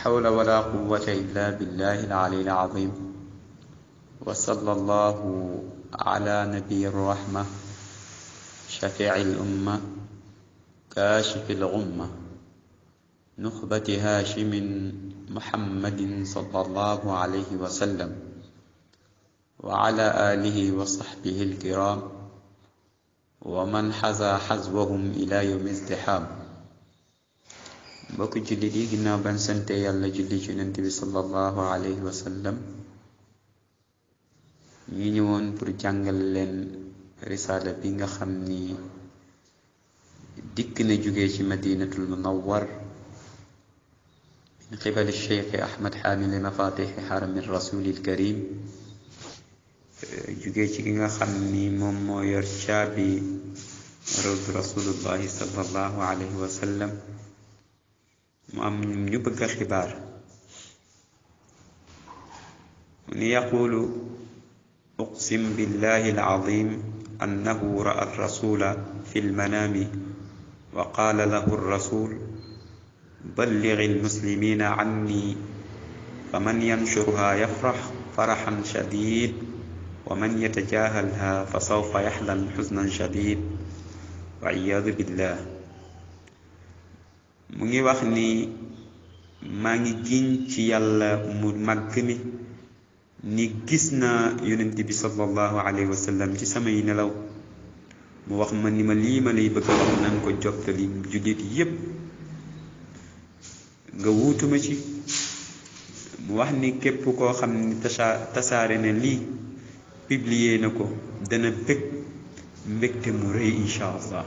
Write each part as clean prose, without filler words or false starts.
حول ولا قوة إلا بالله العلي العظيم. وصلى الله على نبي الرحمة شفيع الأمة كاشف الغمة نخبة هاشم محمد صلى الله عليه وسلم وعلى آله وصحبه الكرام ومن حزى حزوهم إلى يوم ازدحام. mbokk jullit yi ginnaaw ban sante yàlla julli ci yonent bi sallallahu alayhi wa sallam ñu ñëwoon pour jàngal leen risaala bi nga xam ni dikk na jóge ci madinatul munawwar min qibali cheikh ahmad xaamili mafatixi xarami rasulil karim jóge ci ki nga xam ni moom moo yor caabi rawdu rasulullahi sallallahu alayhi wa sallam mu am ñu bëgg a xibaar mu ni yaqulu uqsim billahi alazim annahu ra'a rasula fi lmanami wa qaala lahu rasul balligh almuslimina anni faman yanshurha yafrax faraxan shadid wa man yatajahalha fa sawfa yaxlan xusnan shadid wa iyaadu billah. mu ngi wax ni maa ngi giñ ci yàlla mu màgg mi ni gis naa yonent bi sallallahu alayhi wa sallam ci samay nelaw mu wax ma ni ma lii ma lay bëgg wax nanga ko jottali jullit yépp nga wuutuma ci. mu wax ni képp koo xam ni tasaare ne lii publier na ko dana bëgg mbégte mu rëy insha allah.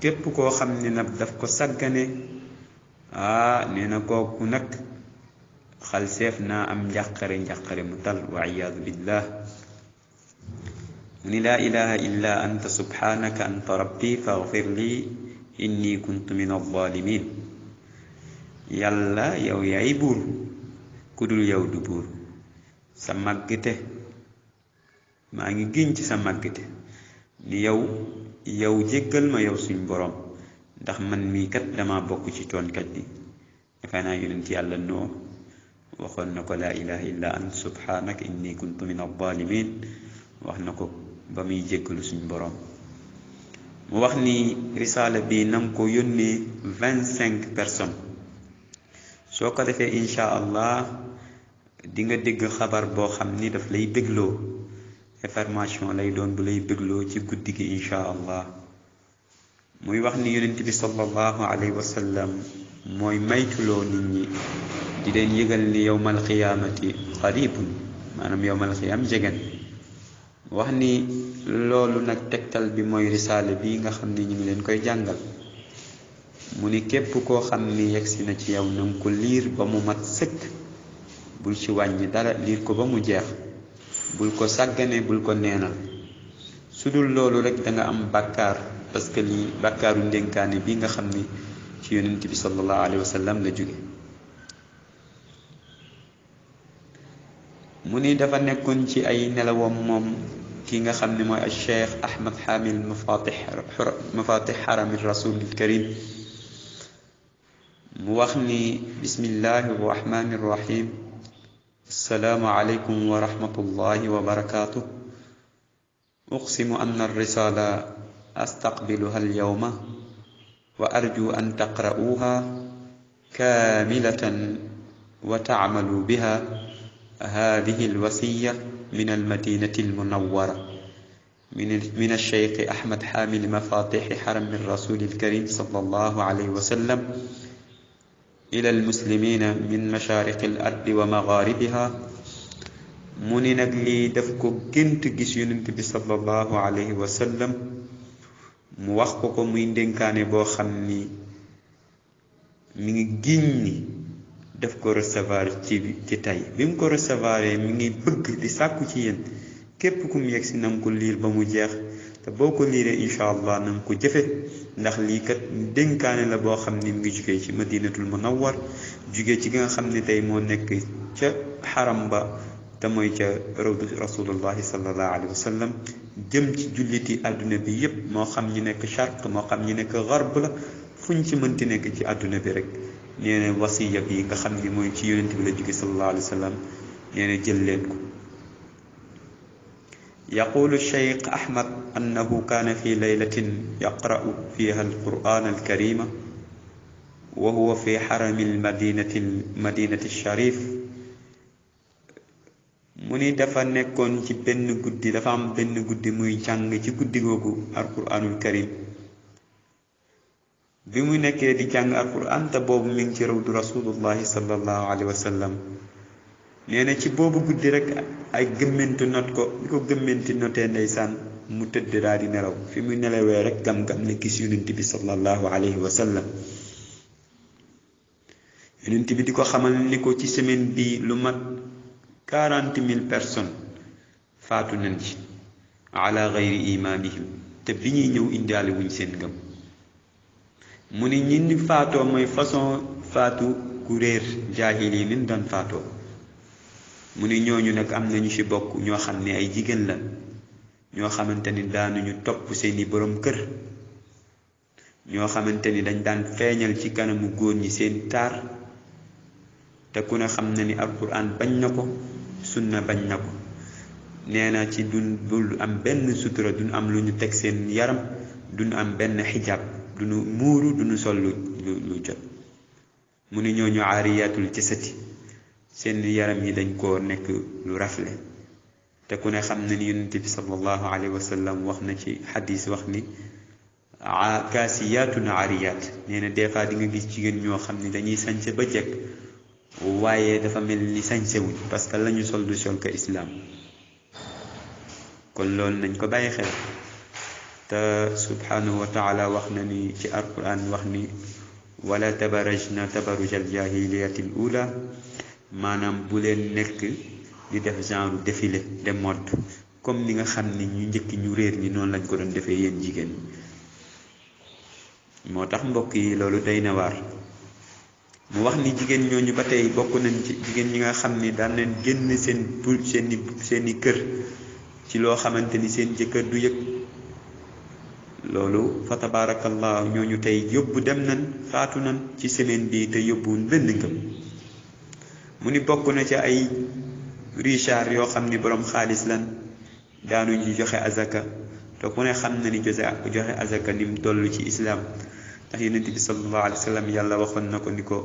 képp koo xam ne nag daf ko sàggane nee na kooku nag xalseef naa am njàqare mu tal wa iyaadu billah. mu ni laa ilaha illa anta subhanaka anta rabbi faghfir li inni kuntu min alzalimin. yàlla yow yaay buur ku dul yow du buur sa màggte maa ngi giñ ci sa màggte ni yow jéggal ma yow suñ borom ndax man mii kat dama bokk ci tooñkat bi. defe naa yonent yàlla noo waxoon na ko laa ilaha illa ant subhanak inni kuntu min alzalimin wax na ko ba muy jéggalu suñ borom. mu wax ni risaala bi nanga ko yónnee 25 personnes. soo ko defee insha allah di nga dégg xabar boo xam ni daf lay bégloo information lay doon bu lay bégloo ci guddi gi insha allah. muy wax ni yonent bi sallallahu alayhi wa sallam mooy maytuloo nit ñi di leen yëgal ni yowmal qiyaamati qaribun maanaam yowmal qiyaam jegen. wax ni loolu nag tegtal bi mooy risaale bi nga xam ni ñu ngi leen koy jàngal. mu ni képp koo xam ni yegsi na ci yow nanga ko liir ba mu mat sëkk bul ci wàññi dara liir ko ba mu jeex bul ko sàggane bul ko neenal. su dul loolu rek da nga am bàkkaar parce que lii bàkkaaru ndénkaane bi nga xam ni ci yonent bi sallallahu alayhi wa sallam la jóge. mu ni dafa nekkoon ci ay nelawam moom ki nga xam ne mooy al cheikh ahmad xaamil mafatix xarami rasulil karim. mu wax ni bismillahi rrahmani rrahim assalaamu aleykum wa rahmatullahi wa barakatuh. uqsimu anna arrisala astaqbiluha alyawma wa arju an taqra'uha kamilatan wa ta'malu biha hadihi alwasiya min almadinati almunawwara min alcheikh ahmad xaamil mafatixi xarami rasulil karim sallallahu alayhi wa sallam ila almuslimina min mashariqi al ardi wa magharibiha. mu ni nag lii daf ko gént gis yonent bi sallallahu alayhi wa sallam mu wax ko muy ndénkaane boo xam ni mi ngi giñ ni daf ko recevoir ci tey bi mu ko recevoir mi ngi bëgg di sàkku ci yéen képp ku mu yegg si na nga ko liir ba mu jeex te boo ko liiree incha allah na nga ko jëfe ndax lii kat dénkaane la boo xam ni mu ngi jugee ci madinatul munawwar jugee ci nga xam ne tey moo nekk ca xaram ba te mooy ca rawdu rasulullahi sallallahu alayhi wa sallam jëm ci julliti àdduna bi yépp moo xam ñi nekk charq moo xam ñi nekk garb la fuñ ci mënti nekk ci àdduna bi rek nee na wasiya bi nga xam ni mooy ci yonent bi la jóge sallallahu alayhi wa sallam nee na jël leen ko. yaqulu Cheikh Ahmad annahu kaana fi laylatin yaqra'u fiha alquran alkarima wa huwa fi xarami almadinati sharif. mu ni dafa nekkoon ci benn guddi, dafa am benn guddi muy jàng ci guddi googu alquranul karim. bi mu nekkee di jàng alquran te boobu mi ngi ci rawdu rasulullahi sallallahu alayhi wa sallam. nee na ci boobu guddi rek ay gëmmentu not ko, bi ko gëmmenti notee ndeysaan mu tëdd daal di nelaw. fi mu nelawee rek gam-gam ne gis yonent bi sallallahu alayhi wa sallam. yonent bi di ko xamal ni ko ci semaine bi lu mat 40,000 personnes faatu nañ ci ala gayri imaanihim, te bi ñuy ñëw indaale wuñ seen ngëm. mu ni ñi ni faatoo mooy façon faatu ku réer jaahil yi nin daan faatoo. mu ni ñooñu nag am nañu ci bokk ñoo xam ne ay jigéen la, ñoo xamante ni daanuñu topp seeni borom kër, ñoo xamante ni dañ daan feeñal ci kanamu góor ñi seen taar, te ku ne xam na ni alquran bañ na ko, sunna bañ na ko. nee na ci dul am benn sutura, duñ am lu ñu teg seen yaram, duñ am benn xijaab, duñu muuru, duñu sol lu jot. mu ni ñooñu aariyatul jasati, seen yaram yi dañ koo nekk lu rafle. te ku ne xam na ni yonent bi sallallahu alayhi wa sallam wax na ci xadis wax ni kaasiyaatun aariyaat. nee na des fois di nga gis jigéen ñoo xam ni dañuy sañse ba jekk, waaye dafa mel ni sañsewuñ parce que lañu sol du sol ka islaam. kon loolu nañ ko bàyyi xel. te subhanahu wa taala wax na ni ci alquran wax ni wala tabarajna tabarujal jahiliyati al ula, maanaam bu leen nekk di def genre défilé de mode comme ni nga xam ni ñu njëkk ñu réer ñi noonu lañ ko doon defee yéen jigéen ñi. moo tax mbokk yi loolu day na waar. mu wax ni jigéen ñooñu ba tey bokk nañ ci jigéen ñi nga xam ni daan leen génn seeni kër ci loo xamante ni seen jëkkër du yëg. loolu fa tabarakallah ñooñu tey yóbbu dem nañ faatu nañ ci semaine bi te yóbbuwuñ benn ngëm. mu ni bokk na ci ay richard yoo xam ni boroom xaalis lan, daanuñu joxe azaka. te ku ne xam na ni joxe azaka ni mu toll ci islaam. ndax yonent bi sallallahu alayhi wa sallam yàlla waxoon na ko ni ko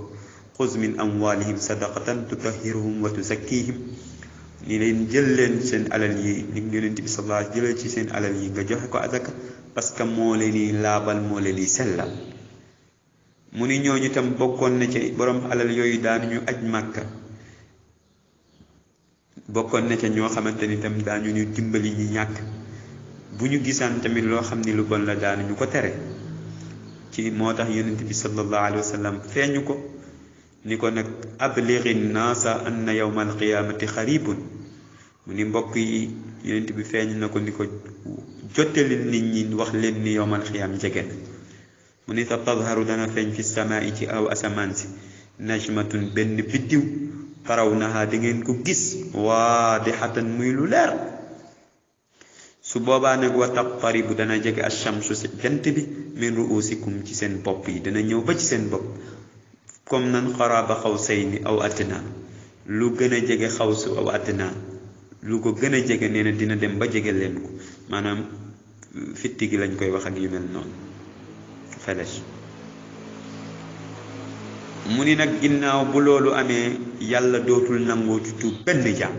xuz min amwalihim sadaqatan tutahhiruhum wa tuzakkihim. ni leen jël leen seen alal yi, ni yonent bi sallallahu alayhi jëlal ci seen alal yi nga joxe ko azaka, parce que moo leen di laabal, moo leen di sellal. mu ni ñooñu tam bokkoon na ci borom alal yooyu daanuñu aj màkka. bokkoon na ca ñoo xamante ni tam daañu ñu dimbali ñi ñàkk. bu ñu gisaan tamit loo xam ni lu bon la daanuñu ko tere. ci moo tax yonent bi sallallahu alayhi wa sallam feeñu ko ni ko nag ablighi naasa anna yawma alqiyamati xaribun. mu ni mbokk yi yonent bi feeñ na ko ni ko jottali nit ñi wax leen ni yawmal qiyaam jege na. mu ni sa tadharu dana feeñ fi samaa'i ci aw asamaan si najmatun benn biddiw tarawnaha da ngeen ko gis waadihatan muy lu leer. su boobaa nag wa taqtaribu dana jege ash-shamsu jant bi min ru'usikum ci seen bopp yi, dana ñëw ba ci seen bopp. comme nan qaraaba qawsayni aw adnaa, lu gën a jege xawsu aw adnaa, lu ko gën a jege nee na dina dem ba jege leen ko. maanaam fitti gi lañ koy wax ak yu mel noonu, felash. mu ni nag ginnaaw bu loolu amee yàlla dootul nangoo ci tuub benn jaam.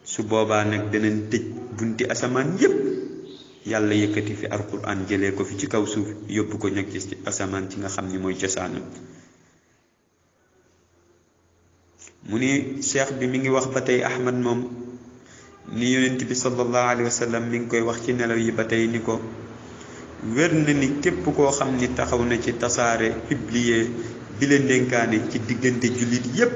su boobaa nag danañ tëj bunti asamaan yépp, yàlla yëkkati fi alquran jëlee ko fi ci kaw suuf yóbbu ko nag ci asamaan ci nga xam ni mooy cosaanam. mu ni cheikh bi mi ngi wax ba tey Ahmad moom ni yonent bi sallallahu alayhi wa sallam mi ngi koy wax ci nelaw yi ba tey ni ko wér na ni képp koo xam ni taxaw na ci tasaare publier bi la ndénkaane ci diggante jullit yépp,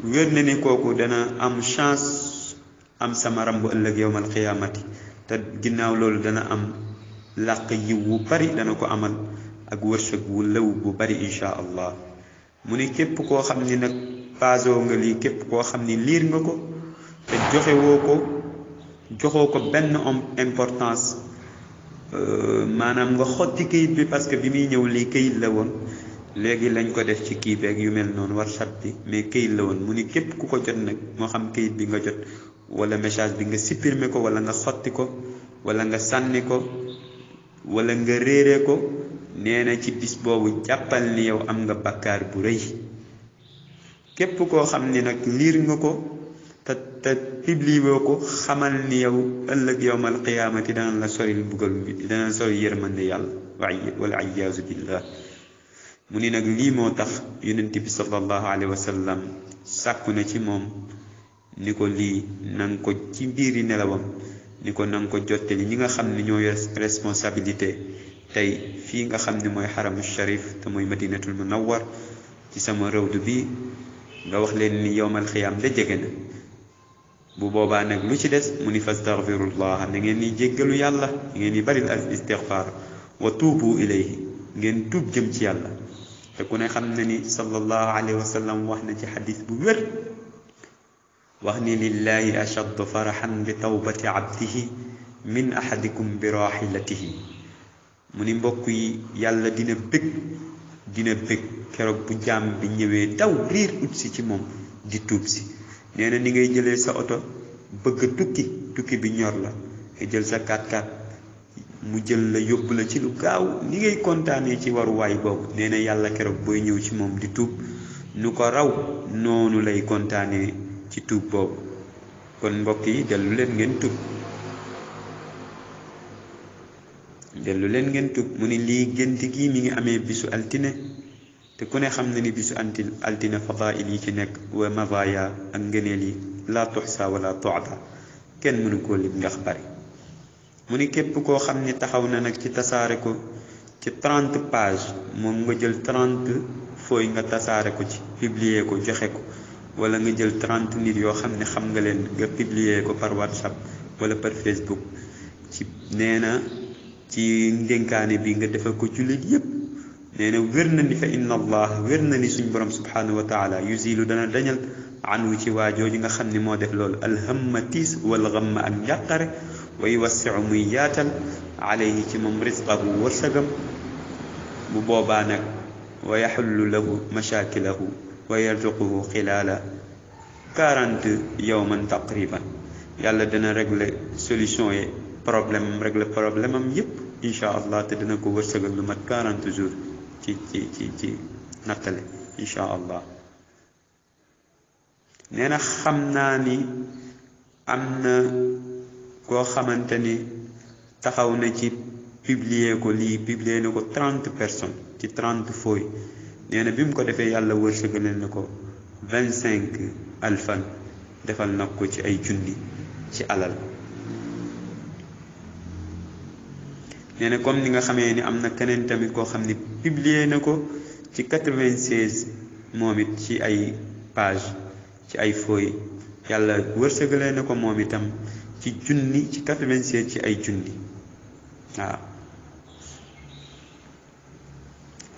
wér na ni kooku dana am chance am sama rambu ëllëg yowmal qiyaamati. te ginnaaw loolu dana am làq yiw wu bari, dana ko amal ak wërsëg wu lëw bu bari insha allah. mu ni képp koo xam ni nag paasoo nga lii, képp koo xam ni liir nga ko te joxoo ko benn importance, maanaam nga xotti kayit bi parce que bi muy ñëw lii kayit la woon, léegi lañ ko def ci kii beeg yu mel noonu WhatsApp bi mais këyit la woon mu ni képp ku ko jot nag moo xam këyit bi nga jot wala message bi nga supprimer ko wala nga xotti ko wala nga sànni ko wala nga réere ko nee na ci bis boobu jàppal ni yow am nga bakkaar bu rëy képp koo xam ni nag liir nga ko te publier ko xamal ni yow ëllëg yowmal qiyaamati dana la soril bugal bi dana sori yërmande yàlla wal iyaazu billah mu ni nag lii moo tax yonent bi sallallahu alayhi wa sallam sàkku na ci moom ni ko lii nanga ko ci biiri nelawam ni ko nanga ko jottali ñi nga xam ne ñoo yor responsabilité tey fii nga xam ne mooy xaramu sharif te mooy madinatul munawwar ci sama rawdu bi nga wax leen ni yowmal xiyaam da jege na bu boobaa nag lu ci des mu ni fastaghfirullah na ngeen ni jéggalu yàlla ngeen ni bari al istighfar wa tuubu ilayhi ngeen tuub jëm ci yàlla te ku ne xam na ni sallallahu alayhi wa sallam wax na ci xadis bu wér wax ni lillahi ashaddu faraxan bi tawbati abdihi min ahadikum bi rahilatihi mu ni mbokk yi yàlla dina bëgg keroog bu jaam bi ñëwee daw riir ut si ci moom di tuub si nee na ni ngay jëlee sa oto bëgg a tukki bi ñor la nga jël sa 4x4 mu jël la yóbbu la ci lu gaaw ni ngay kontaanee ci waruwaay boobu nee na yàlla keroog booy ñëw ci moom di tuub nu ko raw noonu lay kontaanee ci tuub boobu kon mbokk yi dellu leen ngeen tuub mu ni lii gént gi mi ngi amee bisu altine te ku ne xam na ni bisu altine fadail yi ci nekk wa mazaya ak ngëneel yi la tuxsa wala tuada kenn mënu koo lim ndax bari mu ni képp koo xam ni taxaw na nag ci tasaare ko ci 30 page moom nga jël 30 fooy nga tasaare ko ci publier ko joxe ko wala nga jël 30 nit yoo xam ne xam nga leen nga publier ko par WhatsApp wala par Facebook ci nee na ci ndénkaane bi nga defal ko jullit yépp nee na wér na ni fa inna allah wér na ni suñ borom subhanahu wa taala yuzilu dana dañal anwu ci waajooju nga xam ne moo def loolu alhamma tiis wal ghamma ak njàqare wa yuwassiu muy yaatal alayhi ci moom risqahu wërsëgam bu boobaa nag wa yaxullu lahu mashakilahu wa yarzuquhu xilaala 40 yawman taqriban yàlla dana régler solution yi régler problème am yépp insha allah te dana ko wërsëgal lu mat 40 jours ci nattale insha allah nee na xam naa ni am na koo xamante ni taxaw na ci publier na ko 30 personnes ci 30 fooy nee na bi mu ko defee yàlla wërsëgal na ko 25 alfan defal na ko ci ay junni ci alal nee na comme ni nga xamee ni am na keneen tamit koo xam ni publier na ko ci 96 moom it ci ay page ci ay fooy yàlla wërsëgalee na ko moom itam ci junni ci 96 ci ay junni waaw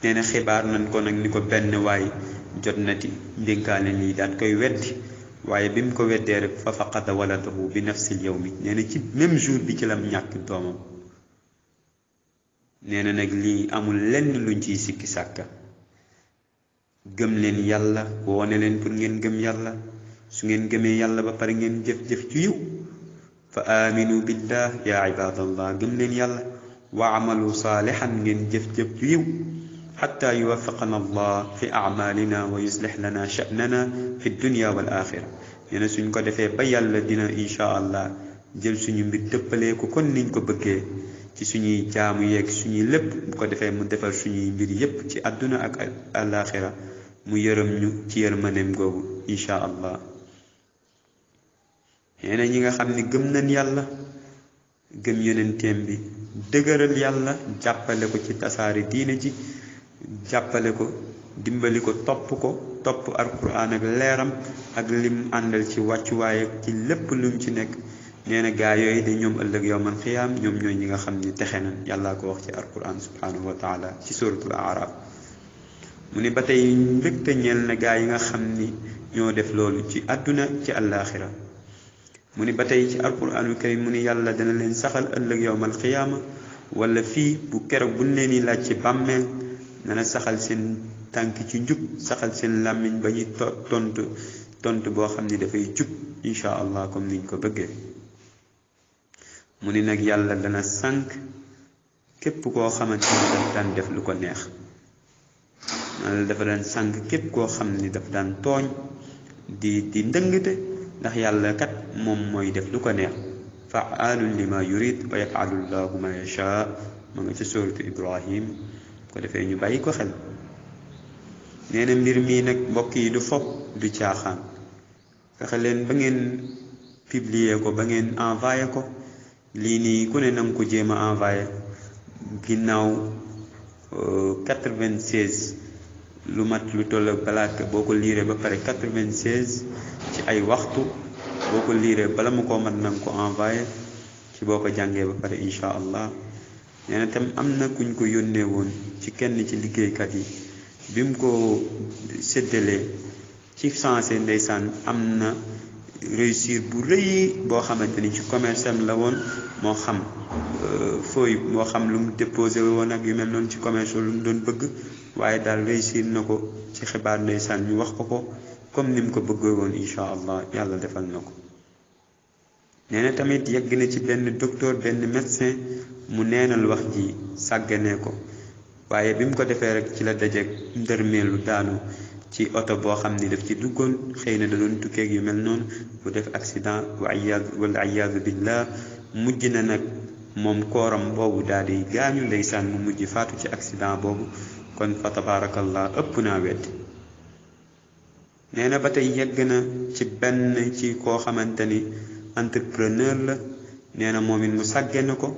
nee na xibaar nañ ko nag ni ko benn waay jot na ci ndénkaane lii daat koy weddi waaye bi mu ko weddee rek fa faqada waladahu bi nafsil yawmi nee na ci même jour bi ci lam ñàkk doomam nee na nag lii amul lenn luñ ciy sikki sàkka gëm leen yàlla woone leen pour ngeen gëm yàlla su ngeen gëmee yàlla ba pare ngeen jëf-jëf ci yiw fa aminu billah ya ibadallah gëm leen yàlla wa amalu saalihan ngeen jëf-jëf ci yiw xatta yuwaffiqana allah fi amalina wa yuslix lana sha'nana fi dunya wal axira nee na suñ ko defee ba yàlla dina insha allah jël suñu mbir dëppalee ko kon niñ ko bëggee ci suñuy jaamu yeeg suñuy lépp bu ko defee mu defal suñuy mbir yépp ci àdduna ak alaxira mu yërëm ñu ci yërmaneem googu insha allah nee na ñi nga xam ne gëm nañ yàlla gëm yonenteem bi dëgëral yàlla jàppale ko ci tasaare diine ji jàppale ko dimbali ko topp alquran ak leeram ak lim àndal ci wàccuwaay ak ci lépp lum ci nekk nee na gaa yooyu de ñoom ëllëg yawmal xiyaam ñoom ñooy ñi nga xam ni texe na yàllaa ko wax ci alquran subhanahu wa taala ci suratul araf mu ni ba tey mbégte ñeel na gaa yi nga xam ni ñoo def loolu ci àdduna ci àllaaxira mu ni ba tey ci alquranul karim mu ni yàlla dana leen saxal ëllëg yawmal xiyaama wala fii bu keroog buñ leen di laaj ci bàmmeel dana saxal seen tànk ci njub saxal seen làmmiñ ba ñuy tontu boo xam ni dafay jub insha allah comme niñ ko bëggee. mu ni nag yàlla dana sànk képp koo xamante ni daf daan def lu ko neex. yàlla dafa daan sànk képp koo xam ni daf daan tooñ di ndëngte ndax yàlla kat moom mooy def lu ko neex. fa'aalun lima yurid wa yaf'alu llahu ma yasha ma nga ci suuratu Ibrahim ko defee ñu bàyyi ko xel. nee na mbir mii nag mbokk yi du foog du caaxaan. fexe leen ba ngeen publier ko ba ngeen envoyé ko lii nii ku ne nanga ko jéem a envoyé ginnaaw 96 lu mat lu toll balaaka boo ko liiree ba pare 96 ci ay waxtu boo ko liiree bala mu koo mat nanga ko envoyé ci boo ko jàngee ba pare insha allah. nee na tam am na kuñ ko yónnee woon ci kenn ci liggéeykat yi bi mu ko séddalee ci sensé ndeysaan am na réussir bu rëy boo xamante ni ci commerce am la woon moo xam fooy moo xam lu mu déposé woon ak yu mel noonu ci commerce lu mu doon bëgg waaye daal réussir na ko ci xibaar ndeysaan ñu wax ko comme ni mu ko bëggee woon insha allah yàlla defal na ko. nee na tamit yegg na ci benn docteur benn médecin mu neenal wax ji sàgganee ko waaye bi mu ko defee rek ci la dajeek ndërmeelu daanu ci oto boo xam ni daf ci duggoon xëy na da doon tukkeeg yu mel noonu bu def accident wala iyaadu billah mujj na nag moom kooram boobu daal di gaañu ndeysaan mu mujj faatu ci accident boobu kon fa tabarakallah ëpp naa weddi. nee na ba tey yegg na ci benn ci koo xamante ni entrepreneur la. nee na moom it mu sàggane ko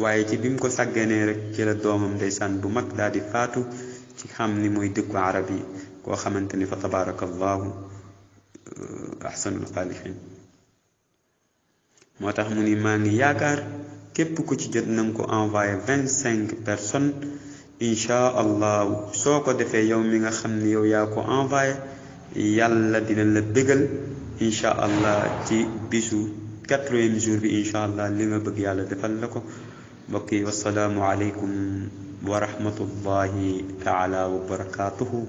waaye ci bi mu ko sàgganee rek ci la doomam ndeysaan bu mag daal di faatu ci xam ni mooy dëkku arab yi koo xamante ni fa tabarakallahu ahsanul xaaliqin. moo tax mu ni maa ngi yaakaar képp ku ci jot na nga ko envoyé 25 personnes insha allahu soo ko defee yow mi nga xam ni yow yaa ko envoyé yàlla dina la bégal insha allah ci bisu 4e jour bi insha allah li nga bëgg yàlla defal la ko. mbokk yi wassalaamu aleykum wa rahmatullahi taala wa barakatuhu.